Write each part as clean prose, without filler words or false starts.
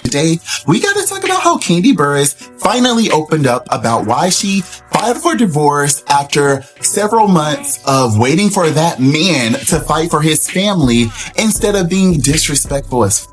Today, we gotta talk about how Kandi Burruss finally opened up about why she filed for divorce after several months of waiting for that man to fight for his family instead of being disrespectful as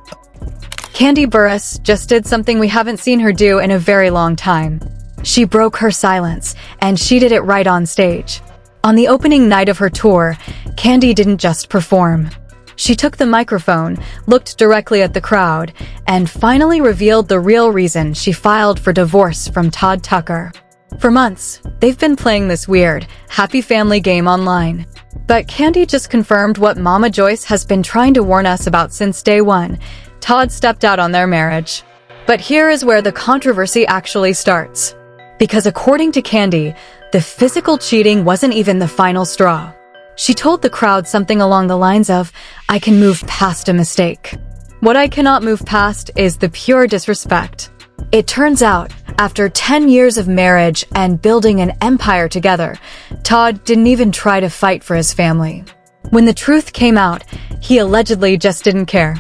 Kandi Burruss just did something we haven't seen her do in a very long time. She broke her silence, and she did it right on stage. On the opening night of her tour, Kandi didn't just perform. She took the microphone, looked directly at the crowd, and finally revealed the real reason she filed for divorce from Todd Tucker. For months, they've been playing this weird, happy family game online. But Kandi just confirmed what Mama Joyce has been trying to warn us about since day one. Todd stepped out on their marriage. But here is where the controversy actually starts. Because according to Kandi, the physical cheating wasn't even the final straw. She told the crowd something along the lines of, "I can move past a mistake. What I cannot move past is the pure disrespect." It turns out, after 10 years of marriage and building an empire together, Todd didn't even try to fight for his family. When the truth came out, he allegedly just didn't care.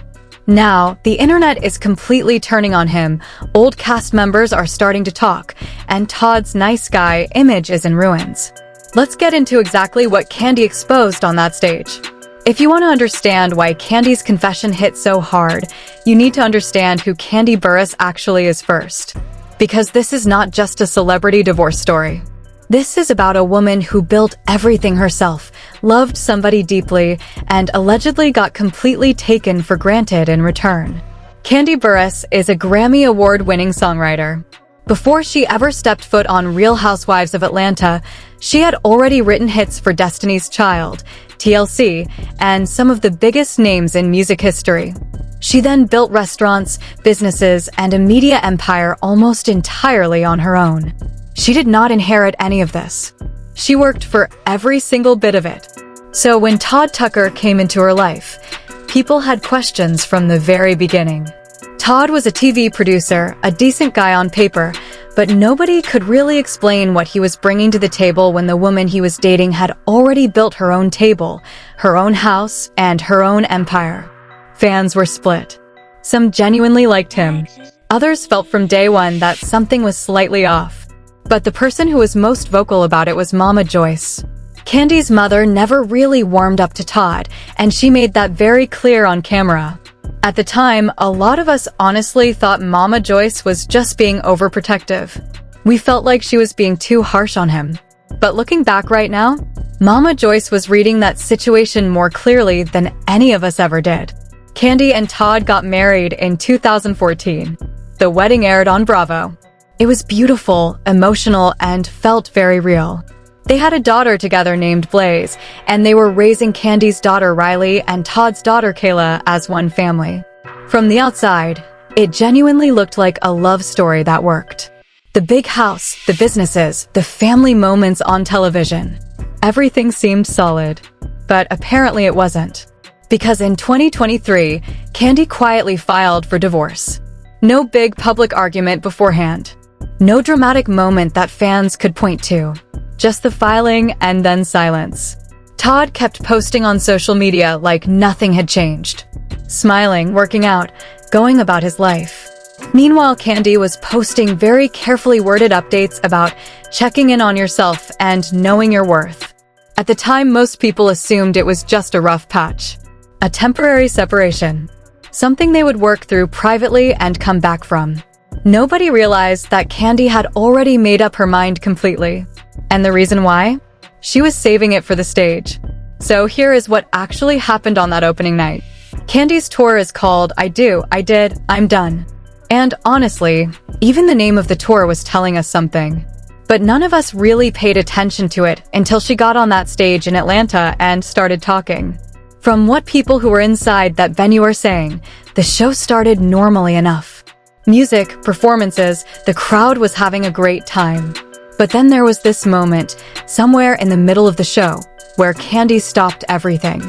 Now, the internet is completely turning on him, old cast members are starting to talk, and Todd's nice guy image is in ruins. Let's get into exactly what Kandi exposed on that stage. If you want to understand why Kandi's confession hit so hard, you need to understand who Kandi Burruss actually is first. Because this is not just a celebrity divorce story. This is about a woman who built everything herself, loved somebody deeply, and allegedly got completely taken for granted in return. Kandi Burruss is a Grammy Award-winning songwriter. Before she ever stepped foot on Real Housewives of Atlanta, she had already written hits for Destiny's Child, TLC, and some of the biggest names in music history. She then built restaurants, businesses, and a media empire almost entirely on her own. She did not inherit any of this. She worked for every single bit of it. So when Todd Tucker came into her life, people had questions from the very beginning. Todd was a TV producer, a decent guy on paper, but nobody could really explain what he was bringing to the table when the woman he was dating had already built her own table, her own house, and her own empire. Fans were split. Some genuinely liked him. Others felt from day one that something was slightly off. But the person who was most vocal about it was Mama Joyce. Kandi's mother never really warmed up to Todd, and she made that very clear on camera. At the time, a lot of us honestly thought Mama Joyce was just being overprotective. We felt like she was being too harsh on him. But looking back right now, Mama Joyce was reading that situation more clearly than any of us ever did. Kandi and Todd got married in 2014. The wedding aired on Bravo. It was beautiful, emotional, and felt very real. They had a daughter together named Blaze, and they were raising Kandi's daughter Riley and Todd's daughter Kayla as one family. From the outside, it genuinely looked like a love story that worked. The big house, the businesses, the family moments on television. Everything seemed solid. But apparently it wasn't. Because in 2023, Kandi quietly filed for divorce. No big public argument beforehand. No dramatic moment that fans could point to. Just the filing and then silence. Todd kept posting on social media like nothing had changed. Smiling, working out, going about his life. Meanwhile, Kandi was posting very carefully worded updates about checking in on yourself and knowing your worth. At the time, most people assumed it was just a rough patch. A temporary separation. Something they would work through privately and come back from. Nobody realized that Kandi had already made up her mind completely. And the reason why? She was saving it for the stage. So here is what actually happened on that opening night. Kandi's tour is called I Do, I Did, I'm Done. And honestly, even the name of the tour was telling us something. But none of us really paid attention to it until she got on that stage in Atlanta and started talking. From what people who were inside that venue were saying, the show started normally enough. Music, performances, the crowd was having a great time. But then there was this moment, somewhere in the middle of the show, where Kandi stopped everything.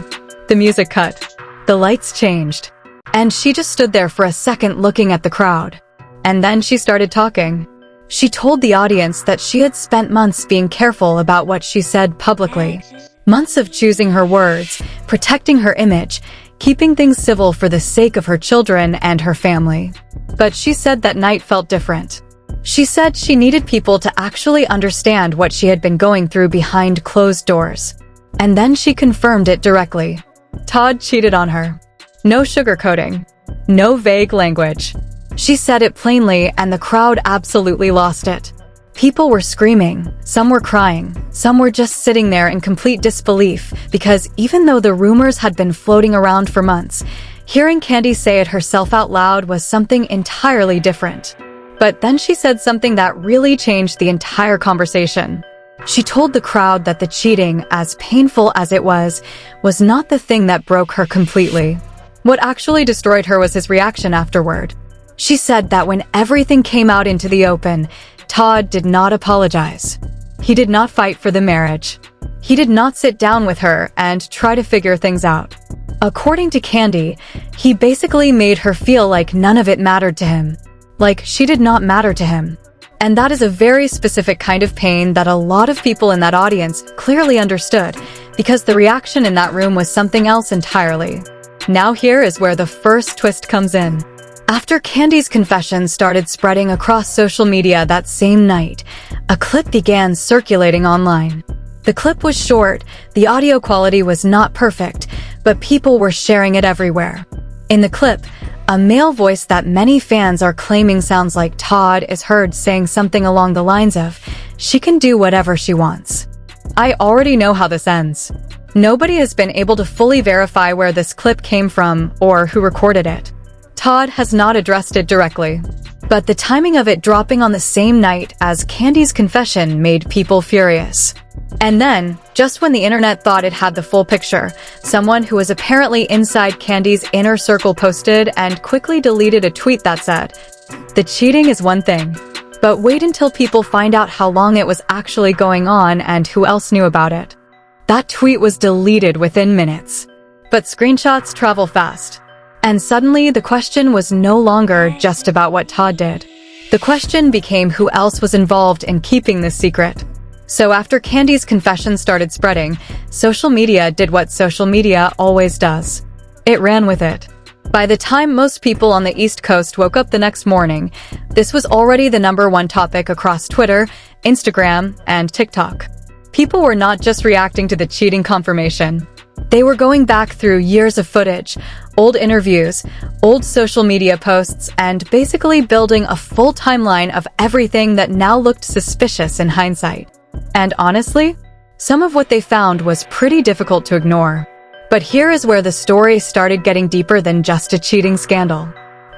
The music cut. The lights changed. And she just stood there for a second looking at the crowd. And then she started talking. She told the audience that she had spent months being careful about what she said publicly. Months of choosing her words, protecting her image, keeping things civil for the sake of her children and her family. But she said that night felt different. She said she needed people to actually understand what she had been going through behind closed doors. And then she confirmed it directly. Todd cheated on her. No sugarcoating. No vague language. She said it plainly, and the crowd absolutely lost it. People were screaming, some were crying, some were just sitting there in complete disbelief, because even though the rumors had been floating around for months, hearing Kandi say it herself out loud was something entirely different. But then she said something that really changed the entire conversation. She told the crowd that the cheating, as painful as it was not the thing that broke her completely. What actually destroyed her was his reaction afterward. She said that when everything came out into the open, Todd did not apologize. He did not fight for the marriage. He did not sit down with her and try to figure things out. According to Kandi, he basically made her feel like none of it mattered to him. Like she did not matter to him. And that is a very specific kind of pain that a lot of people in that audience clearly understood, because the reaction in that room was something else entirely. Now here is where the first twist comes in. After Kandi's confession started spreading across social media that same night, a clip began circulating online. The clip was short, the audio quality was not perfect, but people were sharing it everywhere. In the clip, a male voice that many fans are claiming sounds like Todd is heard saying something along the lines of, "She can do whatever she wants." I already know how this ends. Nobody has been able to fully verify where this clip came from or who recorded it. Todd has not addressed it directly, but the timing of it dropping on the same night as Kandi's confession made people furious. And then, just when the internet thought it had the full picture, someone who was apparently inside Kandi's inner circle posted and quickly deleted a tweet that said, "The cheating is one thing, but wait until people find out how long it was actually going on and who else knew about it." That tweet was deleted within minutes. But screenshots travel fast. And suddenly, the question was no longer just about what Todd did. The question became who else was involved in keeping this secret. So after Kandi's confession started spreading, social media did what social media always does. It ran with it. By the time most people on the East Coast woke up the next morning, this was already the #1 topic across Twitter, Instagram, and TikTok. People were not just reacting to the cheating confirmation. They were going back through years of footage, old interviews, old social media posts, and basically building a full timeline of everything that now looked suspicious in hindsight. And honestly, some of what they found was pretty difficult to ignore. But here is where the story started getting deeper than just a cheating scandal.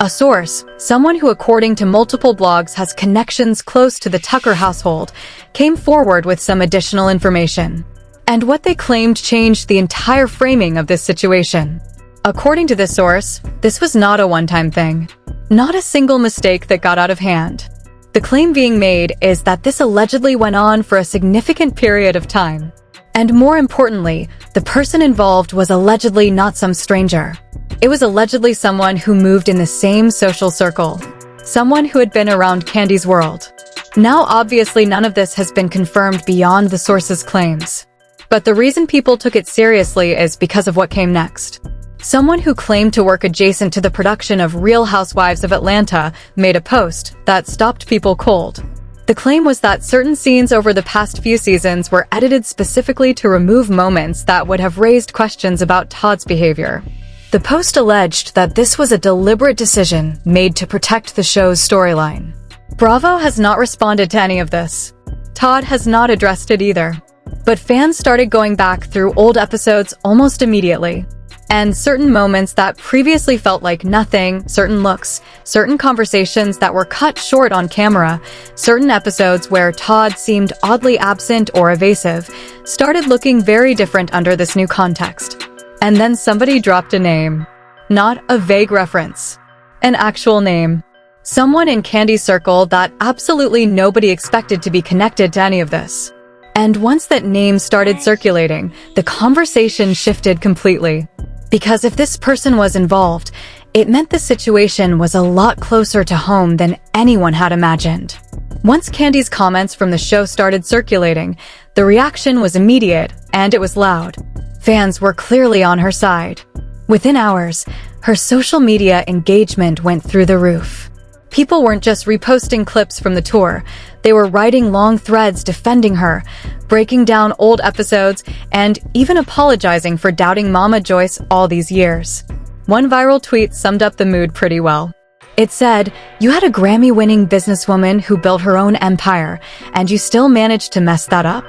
A source, someone who according to multiple blogs has connections close to the Tucker household, came forward with some additional information. And what they claimed changed the entire framing of this situation. According to this source, this was not a one-time thing. Not a single mistake that got out of hand. The claim being made is that this allegedly went on for a significant period of time. And more importantly, the person involved was allegedly not some stranger. It was allegedly someone who moved in the same social circle. Someone who had been around Kandi's world. Now obviously none of this has been confirmed beyond the source's claims. But the reason people took it seriously is because of what came next. Someone who claimed to work adjacent to the production of Real Housewives of Atlanta made a post that stopped people cold. The claim was that certain scenes over the past few seasons were edited specifically to remove moments that would have raised questions about Todd's behavior. The post alleged that this was a deliberate decision made to protect the show's storyline. Bravo has not responded to any of this. Todd has not addressed it either. But fans started going back through old episodes almost immediately. And certain moments that previously felt like nothing, certain looks, certain conversations that were cut short on camera, certain episodes where Todd seemed oddly absent or evasive, started looking very different under this new context. And then somebody dropped a name. Not a vague reference. An actual name. Someone in Kandi's circle that absolutely nobody expected to be connected to any of this. And once that name started circulating, the conversation shifted completely. Because if this person was involved, it meant the situation was a lot closer to home than anyone had imagined. Once Kandi's comments from the show started circulating, the reaction was immediate, and it was loud. Fans were clearly on her side. Within hours, her social media engagement went through the roof. People weren't just reposting clips from the tour, they were writing long threads defending her, breaking down old episodes, and even apologizing for doubting Mama Joyce all these years. One viral tweet summed up the mood pretty well. It said, "You had a Grammy-winning businesswoman who built her own empire, and you still managed to mess that up?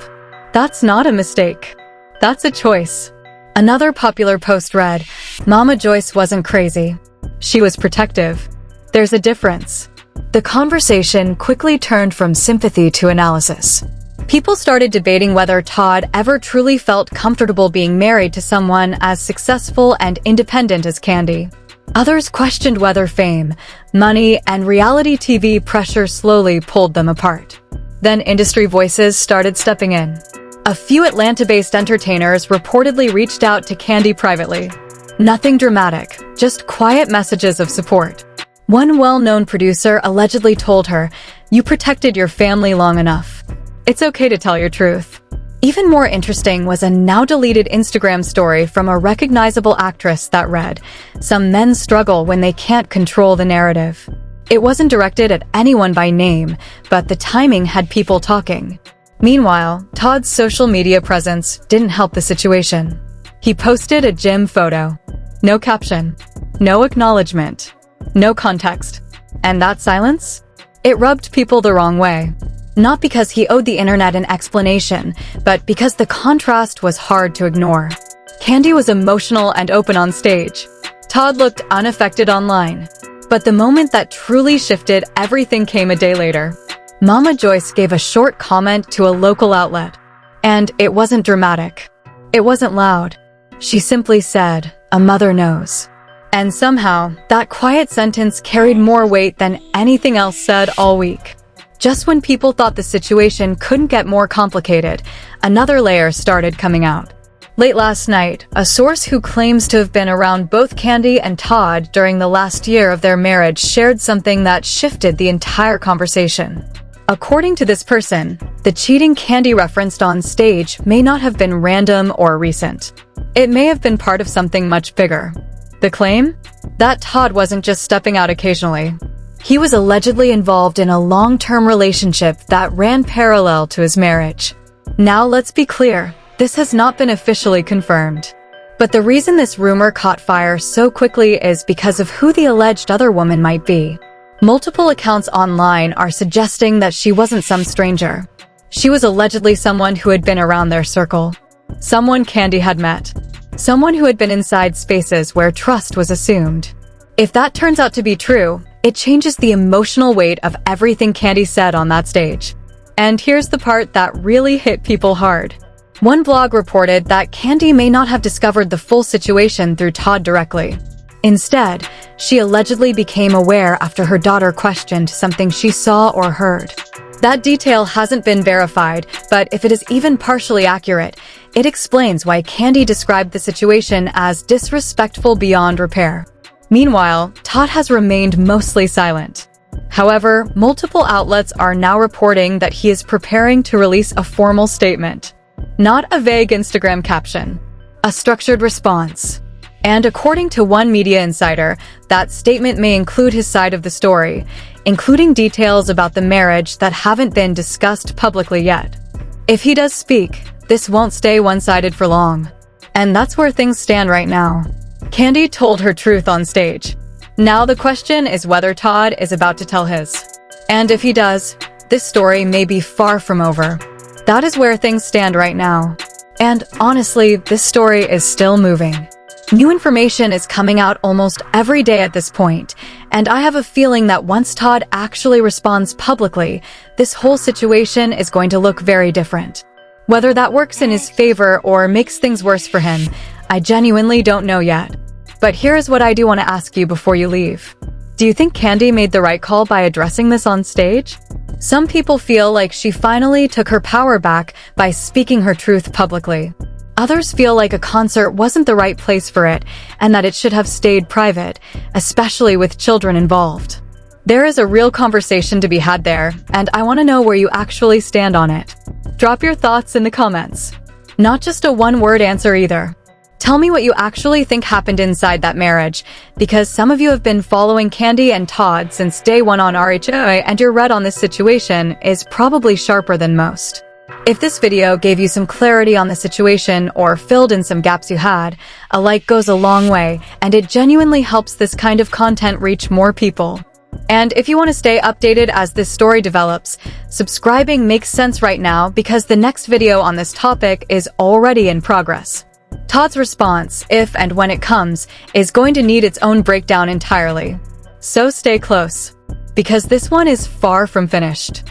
That's not a mistake. That's a choice." Another popular post read, "Mama Joyce wasn't crazy. She was protective. There's a difference." The conversation quickly turned from sympathy to analysis. People started debating whether Todd ever truly felt comfortable being married to someone as successful and independent as Kandi. Others questioned whether fame, money, and reality TV pressure slowly pulled them apart. Then industry voices started stepping in. A few Atlanta-based entertainers reportedly reached out to Kandi privately. Nothing dramatic, just quiet messages of support. One well-known producer allegedly told her, "You protected your family long enough. It's okay to tell your truth." Even more interesting was a now-deleted Instagram story from a recognizable actress that read, "Some men struggle when they can't control the narrative." It wasn't directed at anyone by name, but the timing had people talking. Meanwhile, Todd's social media presence didn't help the situation. He posted a gym photo. No caption. No acknowledgement. No context. And that silence? It rubbed people the wrong way. Not because he owed the internet an explanation, but because the contrast was hard to ignore. Kandi was emotional and open on stage. Todd looked unaffected online. But the moment that truly shifted everything came a day later. Mama Joyce gave a short comment to a local outlet. And it wasn't dramatic. It wasn't loud. She simply said, "A mother knows." And somehow, that quiet sentence carried more weight than anything else said all week. Just when people thought the situation couldn't get more complicated, another layer started coming out. Late last night, a source who claims to have been around both Kandi and Todd during the last year of their marriage shared something that shifted the entire conversation. According to this person, the cheating Kandi referenced on stage may not have been random or recent. It may have been part of something much bigger. The claim? That Todd wasn't just stepping out occasionally. He was allegedly involved in a long-term relationship that ran parallel to his marriage. Now let's be clear, this has not been officially confirmed. But the reason this rumor caught fire so quickly is because of who the alleged other woman might be. Multiple accounts online are suggesting that she wasn't some stranger. She was allegedly someone who had been around their circle. Someone Kandi had met. Someone who had been inside spaces where trust was assumed. If that turns out to be true, it changes the emotional weight of everything Kandi said on that stage. And here's the part that really hit people hard. One blog reported that Kandi may not have discovered the full situation through Todd directly. Instead, she allegedly became aware after her daughter questioned something she saw or heard. That detail hasn't been verified, but if it is even partially accurate, it explains why Kandi described the situation as disrespectful beyond repair. Meanwhile, Todd has remained mostly silent. However, multiple outlets are now reporting that he is preparing to release a formal statement. Not a vague Instagram caption. A structured response. And according to one media insider, that statement may include his side of the story, including details about the marriage that haven't been discussed publicly yet. If he does speak, this won't stay one-sided for long. And that's where things stand right now. Kandi told her truth on stage. Now the question is whether Todd is about to tell his. And if he does, this story may be far from over. That is where things stand right now. And honestly, this story is still moving. New information is coming out almost every day at this point, and I have a feeling that once Todd actually responds publicly, this whole situation is going to look very different. Whether that works in his favor or makes things worse for him, I genuinely don't know yet. But here's what I do want to ask you before you leave. Do you think Kandi made the right call by addressing this on stage? Some people feel like she finally took her power back by speaking her truth publicly. Others feel like a concert wasn't the right place for it, and that it should have stayed private, especially with children involved. There is a real conversation to be had there, and I want to know where you actually stand on it. Drop your thoughts in the comments. Not just a one-word answer either. Tell me what you actually think happened inside that marriage, because some of you have been following Kandi and Todd since day one on RHA, and your read on this situation is probably sharper than most. If this video gave you some clarity on the situation or filled in some gaps you had, a like goes a long way, and it genuinely helps this kind of content reach more people. And if you want to stay updated as this story develops, subscribing makes sense right now because the next video on this topic is already in progress. Todd's response, if and when it comes, is going to need its own breakdown entirely. So stay close, because this one is far from finished.